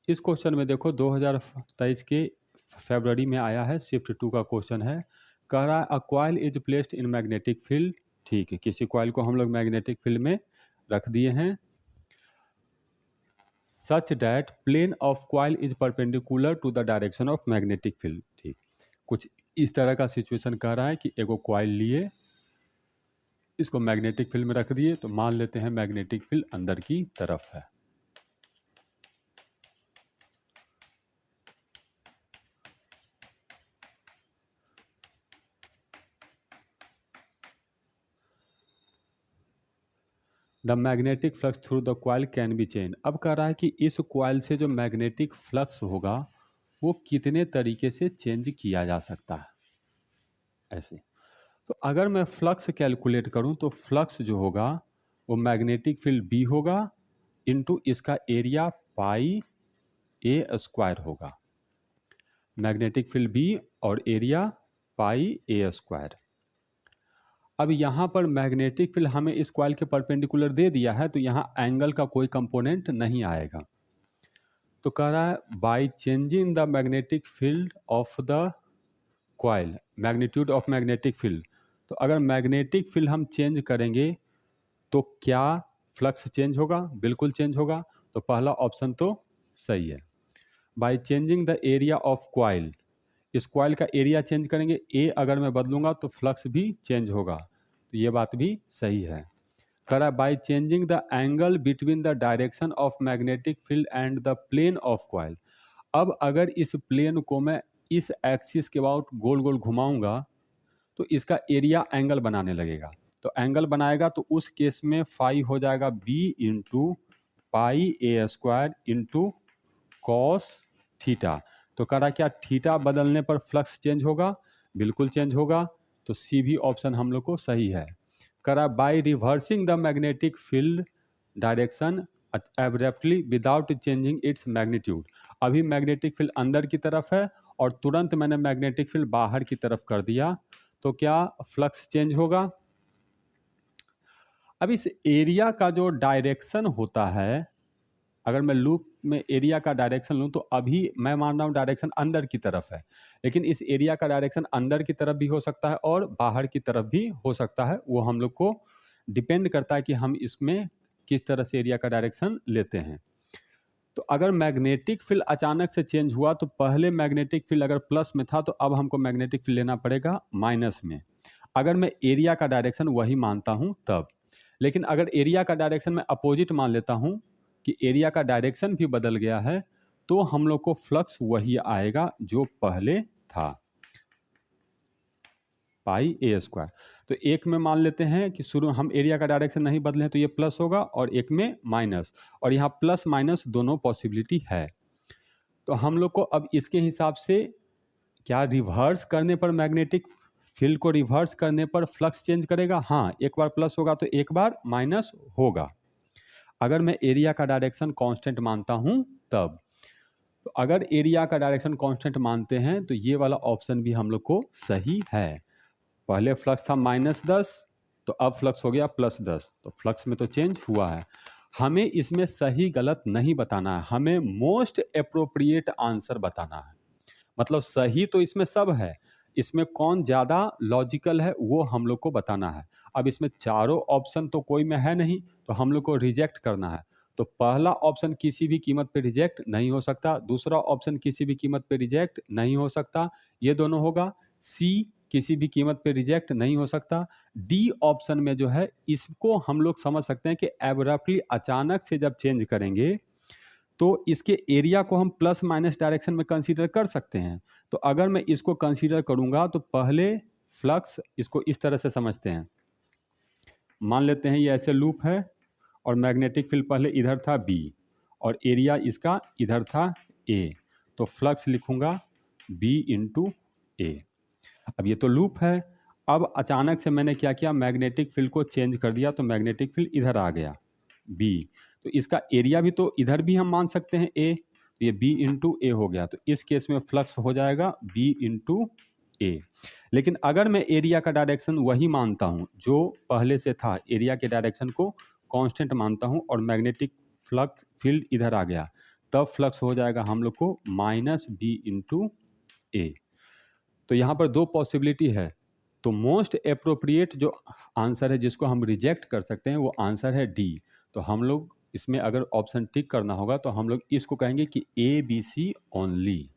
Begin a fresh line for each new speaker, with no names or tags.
इस क्वेश्चन में देखो 2023 के फरवरी में आया है, शिफ्ट 2 का क्वेश्चन है। कह रहा है a coil is placed in magnetic field. ठीक है, किसी कॉइल को हम लोग मैग्नेटिक फील्ड में रख दिए हैं। Such that plane of coil is perpendicular to the direction of magnetic field. ठीक, कुछ इस तरह का सिचुएशन कह रहा है कि एगो कॉइल लिए, इसको मैग्नेटिक फील्ड में रख दिए, तो मान लेते हैं मैग्नेटिक फील्ड अंदर की तरफ है। The magnetic flux through the coil can be change. अब कह रहा है कि इस कॉइल से जो मैग्नेटिक फ्लक्स होगा वो कितने तरीके से चेंज किया जा सकता है। ऐसे तो अगर मैं फ्लक्स कैलकुलेट करूं तो फ्लक्स जो होगा वो मैग्नेटिक फील्ड बी होगा इनटू इसका एरिया पाई ए स्क्वायर होगा। मैग्नेटिक फील्ड बी और एरिया पाई ए स्क्वायर। अब यहाँ पर मैग्नेटिक फील्ड हमें इस कॉइल के परपेंडिकुलर दे दिया है, तो यहाँ एंगल का कोई कंपोनेंट नहीं आएगा। तो कह रहा है by changing the magnetic field of the coil, magnitude of magnetic field. तो अगर मैग्नेटिक फील्ड हम चेंज करेंगे तो क्या फ्लक्स चेंज होगा? बिल्कुल चेंज होगा। तो पहला ऑप्शन तो सही है। By changing the area of coil, इस कॉइल का एरिया चेंज करेंगे, ए अगर मैं बदलूंगा तो फ्लक्स भी चेंज होगा, तो ये बात भी सही है। कह रहा है by changing the angle between the direction of magnetic field and the plane of coil. अब अगर इस प्लेन को मैं इस एक्सिस के अबाउट गोल गोल घुमाऊंगा तो इसका एरिया एंगल बनाने लगेगा। तो एंगल बनाएगा तो उस केस में फाई हो जाएगा बी इंटू पाई ए स्क्वायर इंटू कॉस थीटा। तो कह रहा क्या थीटा बदलने पर फ्लक्स चेंज होगा? बिल्कुल चेंज होगा। तो सी भी ऑप्शन हम लोग को सही है। कह रहा by reversing the magnetic field direction abruptly without changing its magnitude. अभी मैग्नेटिक फील्ड अंदर की तरफ है और तुरंत मैंने मैग्नेटिक फील्ड बाहर की तरफ कर दिया, तो क्या फ्लक्स चेंज होगा? अब इस एरिया का जो डायरेक्शन होता है, अगर मैं लूप में एरिया का डायरेक्शन लूँ तो अभी मैं मान रहा हूँ डायरेक्शन अंदर की तरफ है, लेकिन इस एरिया का डायरेक्शन अंदर की तरफ भी हो सकता है और बाहर की तरफ भी हो सकता है। वो हम लोग को डिपेंड करता है कि हम इसमें किस तरह से एरिया का डायरेक्शन लेते हैं। तो अगर मैग्नेटिक फील्ड अचानक से चेंज हुआ तो पहले मैग्नेटिक फील्ड अगर प्लस में था तो अब हमको मैग्नेटिक फील्ड लेना पड़ेगा माइनस में, अगर मैं एरिया का डायरेक्शन वही मानता हूँ तब। लेकिन अगर एरिया का डायरेक्शन मैं अपोजिट मान लेता हूँ कि एरिया का डायरेक्शन भी बदल गया है, तो हम लोग को फ्लक्स वही आएगा जो पहले था, पाई ए स्क्वायर। तो एक में मान लेते हैं कि शुरू हम एरिया का डायरेक्शन नहीं बदले हैं तो ये प्लस होगा और एक में माइनस, और यहाँ प्लस माइनस दोनों पॉसिबिलिटी है। तो हम लोग को अब इसके हिसाब से क्या रिवर्स करने पर मैग्नेटिक फील्ड को रिवर्स करने पर फ्लक्स चेंज करेगा? हाँ, एक बार प्लस होगा तो एक बार माइनस होगा, अगर मैं एरिया का डायरेक्शन कांस्टेंट मानता हूं तब। तो अगर एरिया का डायरेक्शन कांस्टेंट मानते हैं तो ये वाला ऑप्शन भी हम लोग को सही है। पहले फ्लक्स था -10 तो अब फ्लक्स हो गया +10, तो फ्लक्स में तो चेंज हुआ है। हमें इसमें सही गलत नहीं बताना है, हमें मोस्ट अप्रोप्रिएट आंसर बताना है। मतलब सही तो इसमें सब है, इसमें कौन ज़्यादा लॉजिकल है वो हम लोग को बताना है। अब इसमें चारों ऑप्शन तो कोई में है नहीं, तो हम लोग को रिजेक्ट करना है। तो पहला ऑप्शन किसी भी कीमत पे रिजेक्ट नहीं हो सकता, दूसरा ऑप्शन किसी भी कीमत पे रिजेक्ट नहीं हो सकता, ये दोनों होगा। सी किसी भी कीमत पे रिजेक्ट नहीं हो सकता। डी ऑप्शन में जो है इसको हम लोग समझ सकते हैं कि एब्रप्टली अचानक से जब चेंज करेंगे तो इसके एरिया को हम प्लस माइनस डायरेक्शन में कंसीडर कर सकते हैं। तो अगर मैं इसको कंसीडर करूंगा तो पहले फ्लक्स, इसको इस तरह से समझते हैं, मान लेते हैं ये ऐसे लूप है और मैग्नेटिक फील्ड पहले इधर था बी और एरिया इसका इधर था ए, तो फ्लक्स लिखूंगा बी इंटू ए। अब ये तो लूप है, अब अचानक से मैंने क्या किया, मैग्नेटिक फील्ड को चेंज कर दिया, तो मैग्नेटिक फील्ड इधर आ गया बी, तो इसका एरिया भी तो इधर भी हम मान सकते हैं ए, तो ये बी इंटू ए हो गया। तो इस केस में फ्लक्स हो जाएगा बी इंटू ए। लेकिन अगर मैं एरिया का डायरेक्शन वही मानता हूँ जो पहले से था, एरिया के डायरेक्शन को कांस्टेंट मानता हूँ और मैग्नेटिक फ्लक्स फील्ड इधर आ गया, तब फ्लक्स हो जाएगा हम लोग को माइनस बी इंटू ए। तो यहाँ पर दो पॉसिबिलिटी है, तो मोस्ट अप्रोप्रिएट जो आंसर है जिसको हम रिजेक्ट कर सकते हैं वो आंसर है डी। तो हम लोग इसमें अगर ऑप्शन टिक करना होगा तो हम लोग इसको कहेंगे कि ए बी सी ओनली।